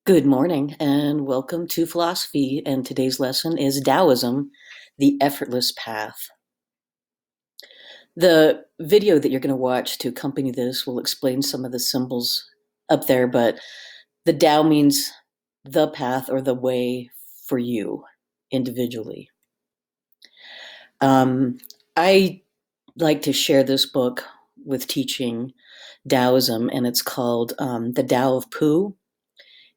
Good morning and welcome to Philosophy. And today's lesson is Taoism, the Effortless Path. The video that you're going to watch to accompany this will explain some of the symbols up there, but the Tao means the path or the way for you individually. I like to share this book with teaching Taoism, and it's called The Tao of Pooh.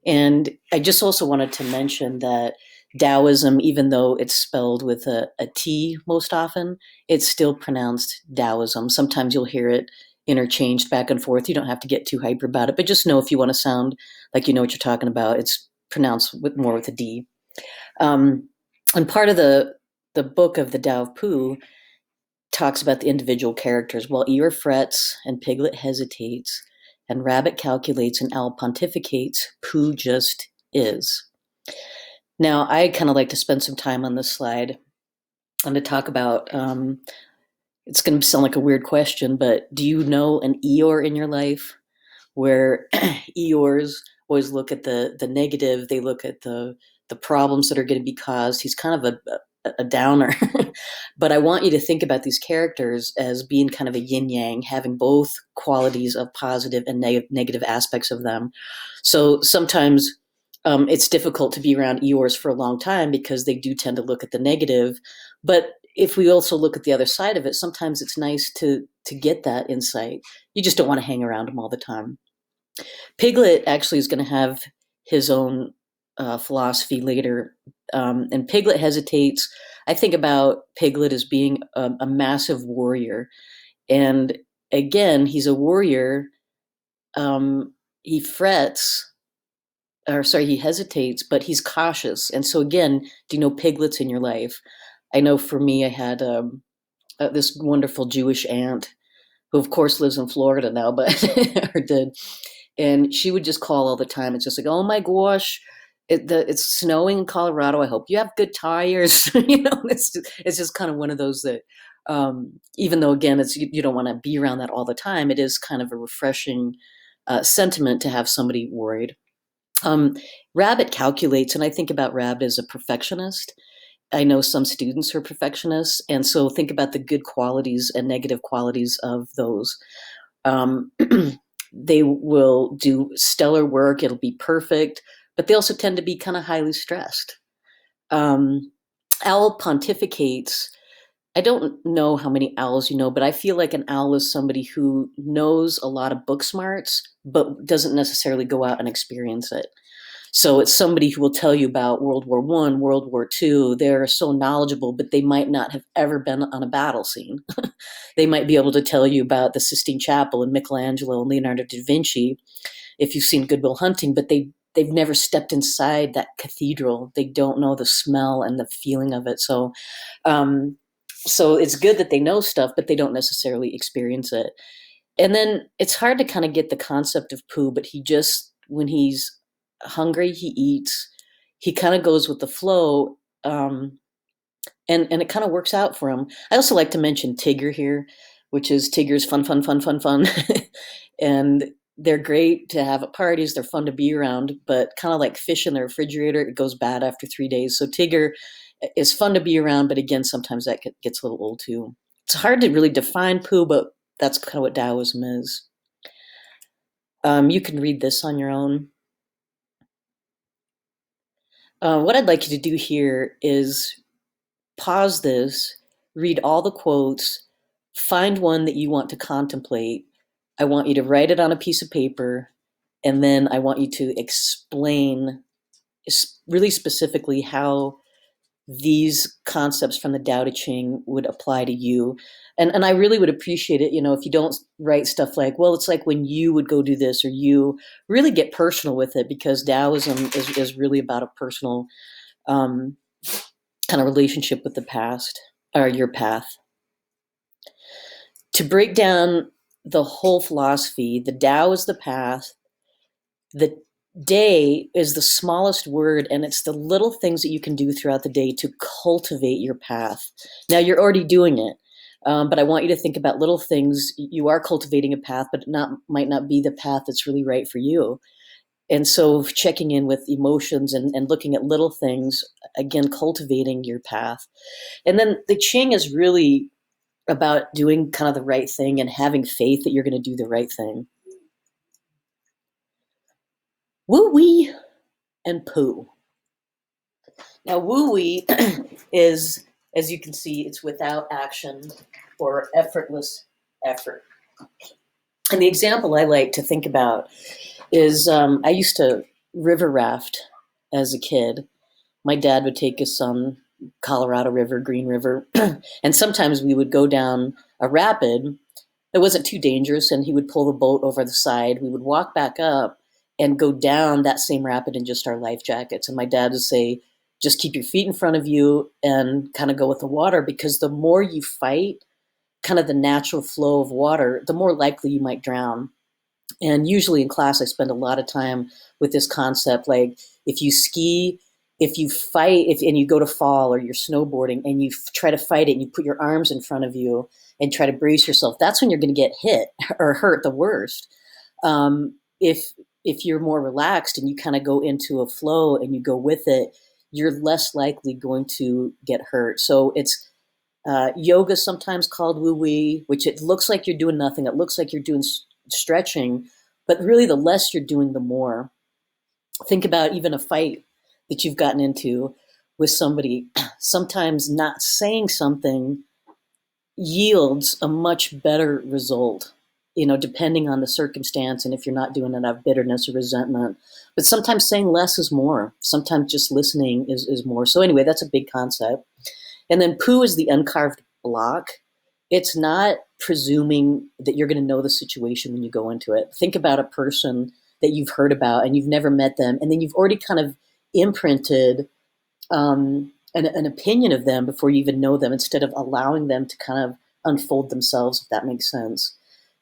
And I just also wanted to mention that Taoism, even though it's spelled with a T most often, it's still pronounced Taoism. Sometimes you'll hear it interchanged back and forth. You don't have to get too hyper about it, but just know if you want to sound like you know what you're talking about, it's pronounced more with a D. Um, and part of the book of the Tao of Pooh talks about the individual characters. While Eeyore frets and Piglet hesitates, and Rabbit calculates and Owl pontificates, Pooh just is. Now, I kind of like to spend some time on this slide and to talk about. It's going to sound like a weird question, but do you know an Eeyore in your life where Eeyores always look at the negative? They look at the problems that are going to be caused. He's kind of a downer. But I want you to think about these characters as being kind of a yin yang, having both qualities of positive and negative aspects of them. So sometimes it's difficult to be around Eeyores for a long time because they do tend to look at the negative. But if we also look at the other side of it, sometimes it's nice to get that insight. You just don't want to hang around them all the time. Piglet actually is going to have his own philosophy later, and Piglet hesitates. I think about Piglet as being a massive warrior, and again, he's a warrior. He frets, or sorry, he hesitates, but he's cautious. And so, again, do you know piglets in your life? I know for me, I had this wonderful Jewish aunt who, of course, lives in Florida now, but or did. And she would just call all the time. It's just like, oh my gosh, it's snowing in Colorado. I hope you have good tires. It's just kind of one of those that, even though again, you don't want to be around that all the time. It is kind of a refreshing sentiment to have somebody worried. Um, Rabbit calculates, and I think about Rabbit as a perfectionist. I know some students are perfectionists, and so think about the good qualities and negative qualities of those. Um, they will do stellar work, it'll be perfect, but they also tend to be kind of highly stressed. Um, Owl pontificates. I don't know how many owls you know, but I feel like an owl is somebody who knows a lot of book smarts, but doesn't necessarily go out and experience it. So it's somebody who will tell you about World War One, World War II. They're so knowledgeable, but they might not have ever been on a battle scene. They might be sistine able to tell you about the Sistine Chapel and Michelangelo and Leonardo da Vinci if you've seen Good Will Hunting, but they've never stepped inside that cathedral. They don't know the smell and the feeling of it. Um, so it's good that they know stuff, but they don't necessarily experience it. And then it's hard to kind of get the concept of poo, but he just, when he's hungry, he eats. He kind of goes with the flow, and it kind of works out for him. I also like to mention Tigger here, which is Tigger's fun, fun, fun, fun, fun, and they're great to have at parties. They're fun to be around, but kind of like fish in the refrigerator, it goes bad after 3 days. So Tigger is fun to be around, but again, sometimes that gets a little old too. It's hard to really define poo, but that's kind of what Taoism is. You can read this on your own. What I'd like you to do here is pause this, read all the quotes, find one that you want to contemplate. I want you to write it on a piece of paper, and then I want you to explain really specifically how these concepts from the Tao Te Ching would apply to you. And I really would appreciate it, if you don't write stuff like, well, it's like when you would go do this, or you really get personal with it, because Taoism is really about a personal um, kind of relationship with the past or your path. To break down the whole philosophy, the Tao is the path, the day is the smallest word, and it's the little things that you can do throughout the day to cultivate your path. Now, you're already doing it, but I want you to think about little things. You are cultivating a path, but it might not be the path that's really right for you. And so checking in with emotions and looking at little things, again, cultivating your path. And then the Qing is really about doing kind of the right thing and having faith that you're going to do the right thing. Woo wee and poo. Now, woo wee is, as you can see, it's without action or effortless effort. And the example I like to think about is I used to river raft as a kid. My dad would take us on Colorado River, Green River, and sometimes we would go down a rapid. It wasn't too dangerous, and he would pull the boat over the side. We would walk back up and go down that same rapid in just our life jackets. And my dad would say, just keep your feet in front of you and kind of go with the water, because the more you fight kind of the natural flow of water, the more likely you might drown. And usually in class, I spend a lot of time with this concept. Like if you ski, if you fight, and you go to fall, or you're snowboarding and you try to fight it and you put your arms in front of you and try to brace yourself, that's when you're going to get hit or hurt the worst. If you're more relaxed and you kind of go into a flow and you go with it, you're less likely going to get hurt. So it's yoga, sometimes called woo wee, which it looks like you're doing nothing. It looks like you're doing stretching, but really the less you're doing, the more. Think about even a fight that you've gotten into with somebody. Sometimes not saying something yields a much better result, depending on the circumstance and if you're not doing it out of bitterness or resentment. But sometimes saying less is more. Sometimes just listening is more. So anyway, that's a big concept. And then poo is the uncarved block. It's not presuming that you're going to know the situation when you go into it. Think about a person that you've heard about and you've never met them, and then you've already kind of imprinted an opinion of them before you even know them, instead of allowing them to kind of unfold themselves, if that makes sense.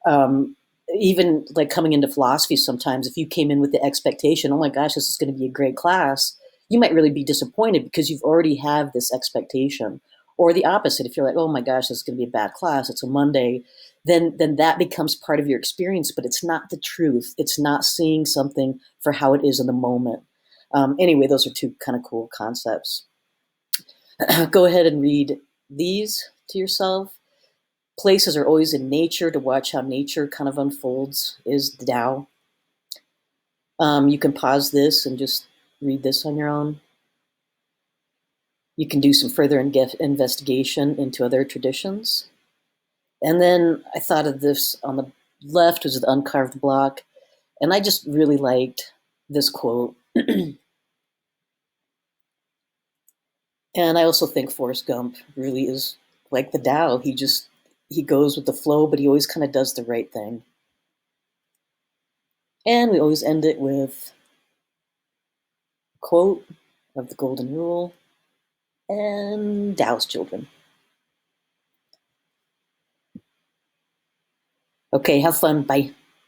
Um, Even like coming into philosophy, sometimes if you came in with the expectation, oh my gosh, this is going to be a great class, you might really be disappointed because you've already have this expectation. Or the opposite, if you're like, oh my gosh, this is going to be a bad class, it's a Monday, then that becomes part of your experience, but it's not the truth. It's not seeing something for how it is in the moment. Anyway, those are two kind of cool concepts. Go ahead and read these to yourself. Places are always in nature. To watch how nature kind of unfolds is the Tao. You can pause this and just read this on your own. You can do some further investigation into other traditions. And then I thought of this on the left was the uncarved block. And I just really liked this quote. And I also think Forrest Gump really is like the Tao. He goes with the flow, but he always kind of does the right thing. And we always end it with a quote of the Golden Rule and Tao's children. Okay, have fun. Bye.